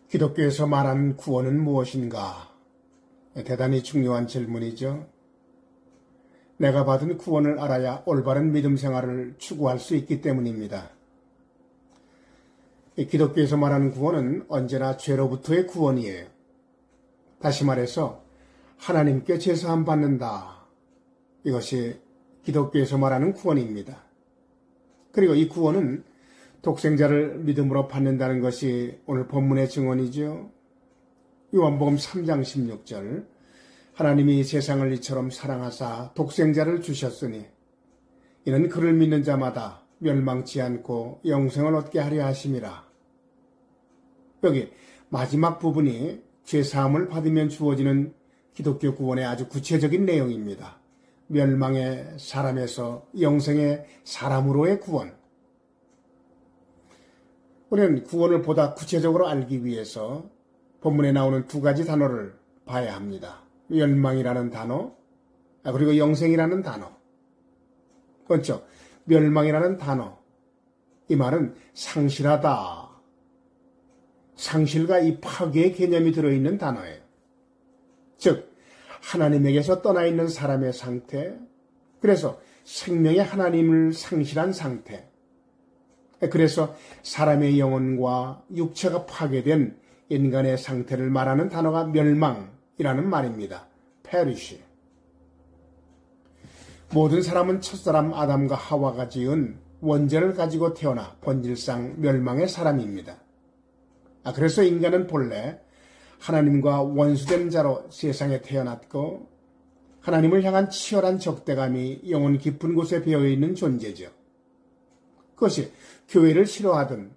기독교에서 말하는 구원은 무엇인가? 대단히 중요한 질문이죠. 내가 받은 구원을 알아야 올바른 믿음 생활을 추구할 수 있기 때문입니다. 기독교에서 말하는 구원은 언제나 죄로부터의 구원이에요. 다시 말해서 하나님께 제사함 받는다. 이것이 기독교에서 말하는 구원입니다. 그리고 이 구원은 독생자를 믿음으로 받는다는 것이 오늘 본문의 증언이죠. 요한복음 3장 16절 하나님이 세상을 이처럼 사랑하사 독생자를 주셨으니 이는 그를 믿는 자마다 멸망치 않고 영생을 얻게 하려 하심이라. 여기 마지막 부분이 죄사함을 받으면 주어지는 기독교 구원의 아주 구체적인 내용입니다. 멸망의 사람에서 영생의 사람으로의 구원. 우리는 구원을 보다 구체적으로 알기 위해서 본문에 나오는 두 가지 단어를 봐야 합니다. 멸망이라는 단어, 그리고 영생이라는 단어. 그렇죠? 멸망이라는 단어. 이 말은 상실하다. 상실과 이 파괴의 개념이 들어있는 단어예요. 즉, 하나님에게서 떠나 있는 사람의 상태, 그래서 생명의 하나님을 상실한 상태, 그래서 사람의 영혼과 육체가 파괴된 인간의 상태를 말하는 단어가 멸망이라는 말입니다. perish. 모든 사람은 첫사람 아담과 하와가 지은 원죄를 가지고 태어나 본질상 멸망의 사람입니다. 그래서 인간은 본래 하나님과 원수된 자로 세상에 태어났고 하나님을 향한 치열한 적대감이 영혼 깊은 곳에 배어있는 존재죠. 그것이 교회를 싫어하든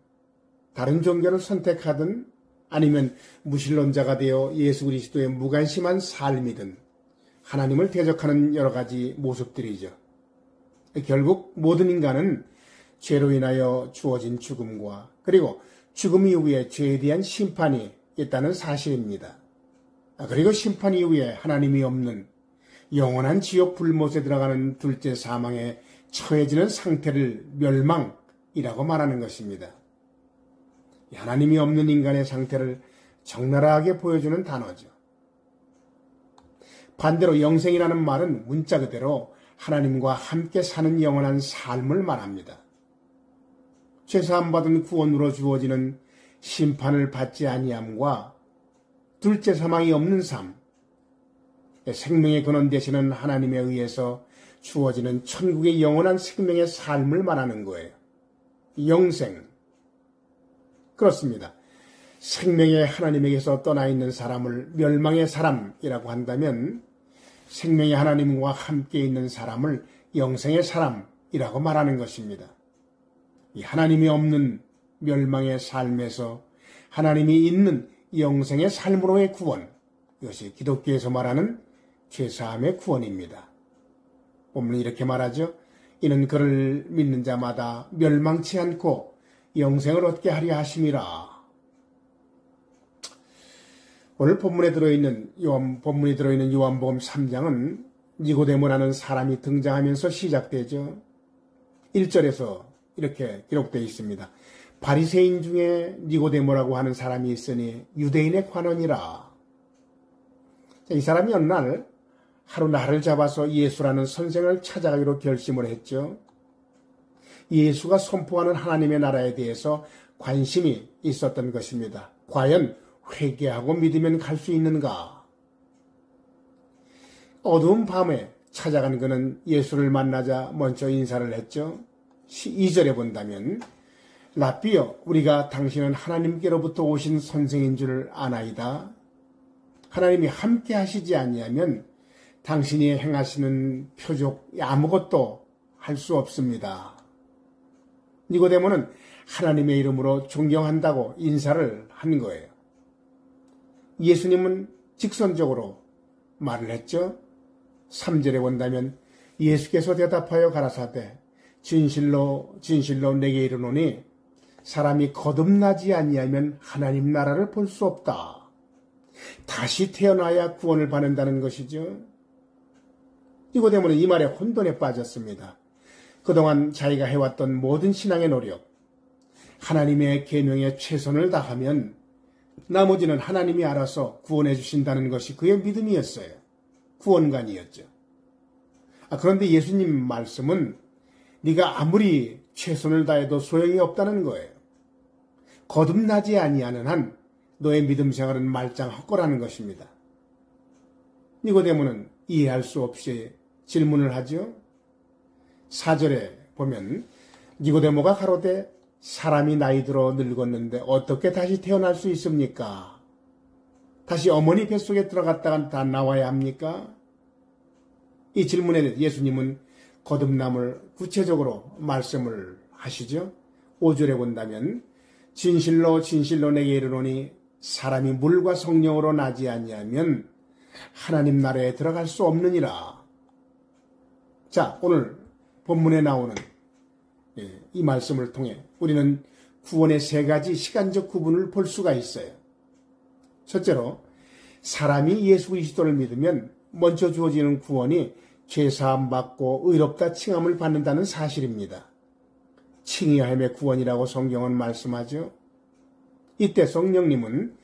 다른 종교를 선택하든 아니면 무신론자가 되어 예수 그리스도의 무관심한 삶이든 하나님을 대적하는 여러 가지 모습들이죠. 결국 모든 인간은 죄로 인하여 주어진 죽음과 그리고 죽음 이후에 죄에 대한 심판이 있다는 사실입니다. 그리고 심판 이후에 하나님이 없는 영원한 지옥 불못에 들어가는 둘째 사망에 처해지는 상태를 멸망이라고 말하는 것입니다. 하나님이 없는 인간의 상태를 적나라하게 보여주는 단어죠. 반대로 영생이라는 말은 문자 그대로 하나님과 함께 사는 영원한 삶을 말합니다. 죄사함 받은 구원으로 주어지는 심판을 받지 아니함과 둘째 사망이 없는 삶, 생명의 근원 되시는 하나님에 의해서 주어지는 천국의 영원한 생명의 삶을 말하는 거예요. 영생. 그렇습니다. 생명의 하나님에게서 떠나 있는 사람을 멸망의 사람이라고 한다면 생명의 하나님과 함께 있는 사람을 영생의 사람이라고 말하는 것입니다. 이 하나님이 없는 멸망의 삶에서 하나님이 있는 영생의 삶으로의 구원, 이것이 기독교에서 말하는 죄사함의 구원입니다. 본문은 이렇게 말하죠. 이는 그를 믿는 자마다 멸망치 않고 영생을 얻게 하려 하심이라. 오늘 본문이 들어있는 요한복음 3장은 니고데모라는 사람이 등장하면서 시작되죠. 1절에서 이렇게 기록되어 있습니다. 바리새인 중에 니고데모라고 하는 사람이 있으니 유대인의 관원이라. 이 사람이 어느 날 하루 날을 잡아서 예수라는 선생을 찾아가기로 결심을 했죠. 예수가 선포하는 하나님의 나라에 대해서 관심이 있었던 것입니다. 과연 회개하고 믿으면 갈 수 있는가? 어두운 밤에 찾아간 그는 예수를 만나자 먼저 인사를 했죠. 2절에 본다면 라삐여, 우리가 당신은 하나님께로부터 오신 선생인 줄 아나이다. 하나님이 함께 하시지 아니하면 당신이 행하시는 표적 아무것도 할 수 없습니다. 니고데모는 하나님의 이름으로 존경한다고 인사를 한 거예요. 예수님은 직선적으로 말을 했죠. 3절에 본다면 예수께서 대답하여 가라사대 진실로 진실로 내게 이르노니 사람이 거듭나지 아니하면 하나님 나라를 볼 수 없다. 다시 태어나야 구원을 받는다는 것이죠. 니고데모는 이 말에 혼돈에 빠졌습니다. 그동안 자기가 해왔던 모든 신앙의 노력, 하나님의 계명에 최선을 다하면 나머지는 하나님이 알아서 구원해 주신다는 것이 그의 믿음이었어요. 구원관이었죠. 그런데 예수님 말씀은 네가 아무리 최선을 다해도 소용이 없다는 거예요. 거듭나지 아니하는 한 너의 믿음 생활은 말짱헛거라는 것입니다. 니고데모는 이해할 수 없이 질문을 하죠. 4절에 보면 니고데모가 가로되 사람이 나이 들어 늙었는데 어떻게 다시 태어날 수 있습니까? 다시 어머니 뱃속에 들어갔다가 다 나와야 합니까? 이 질문에 예수님은 거듭남을 구체적으로 말씀을 하시죠. 5절에 본다면 진실로 진실로 내게 이르노니 사람이 물과 성령으로 나지 아니하면 하나님 나라에 들어갈 수 없느니라. 자, 오늘 본문에 나오는 이 말씀을 통해 우리는 구원의 세 가지 시간적 구분을 볼 수가 있어요. 첫째로 사람이 예수 그리스도를 믿으면 먼저 주어지는 구원이 죄사함 받고 의롭다 칭함을 받는다는 사실입니다. 칭의함의 구원이라고 성경은 말씀하죠. 이때 성령님은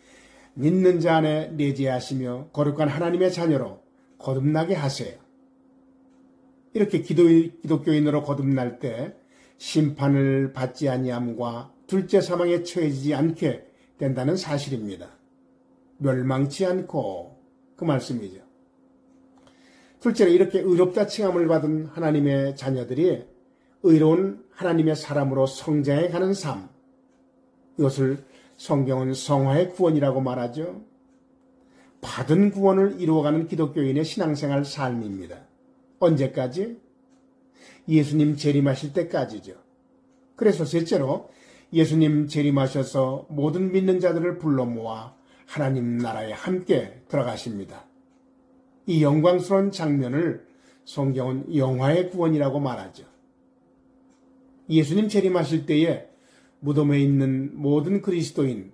믿는 자 안에 내재하시며 거룩한 하나님의 자녀로 거듭나게 하세요. 이렇게 기독교인으로 거듭날 때 심판을 받지 아니함과 둘째 사망에 처해지지 않게 된다는 사실입니다. 멸망치 않고 그 말씀이죠. 둘째로 이렇게 의롭다 칭함을 받은 하나님의 자녀들이 의로운 하나님의 사람으로 성장해 가는 삶, 이것을 성경은 성화의 구원이라고 말하죠. 받은 구원을 이루어가는 기독교인의 신앙생활 삶입니다. 언제까지? 예수님 재림하실 때까지죠. 그래서 셋째로 예수님 재림하셔서 모든 믿는 자들을 불러 모아 하나님 나라에 함께 들어가십니다. 이 영광스러운 장면을 성경은 영화의 구원이라고 말하죠. 예수님 재림하실 때에 무덤에 있는 모든 그리스도인,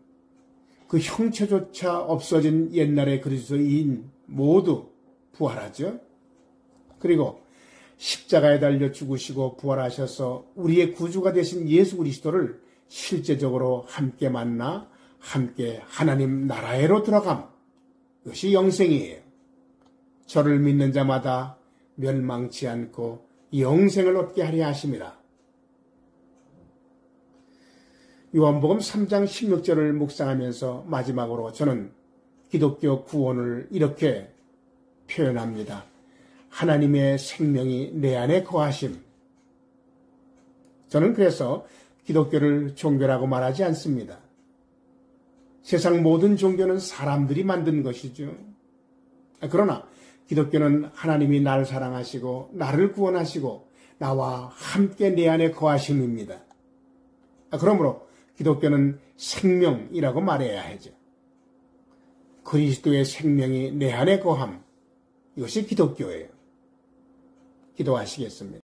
그 형체조차 없어진 옛날의 그리스도인 모두 부활하죠. 그리고 십자가에 달려 죽으시고 부활하셔서 우리의 구주가 되신 예수 그리스도를 실제적으로 함께 만나 함께 하나님 나라에로 들어감. 이것이 영생이에요. 저를 믿는 자마다 멸망치 않고 영생을 얻게 하려 하심이라. 요한복음 3장 16절을 묵상하면서 마지막으로 저는 기독교 구원을 이렇게 표현합니다. 하나님의 생명이 내 안에 거하심. 저는 그래서 기독교를 종교라고 말하지 않습니다. 세상 모든 종교는 사람들이 만든 것이죠. 그러나 기독교는 하나님이 나를 사랑하시고 나를 구원하시고 나와 함께 내 안에 거하심입니다. 그러므로 기독교는 생명이라고 말해야 하죠. 그리스도의 생명이 내 안에 거함. 이것이 기독교예요. 기도하시겠습니다.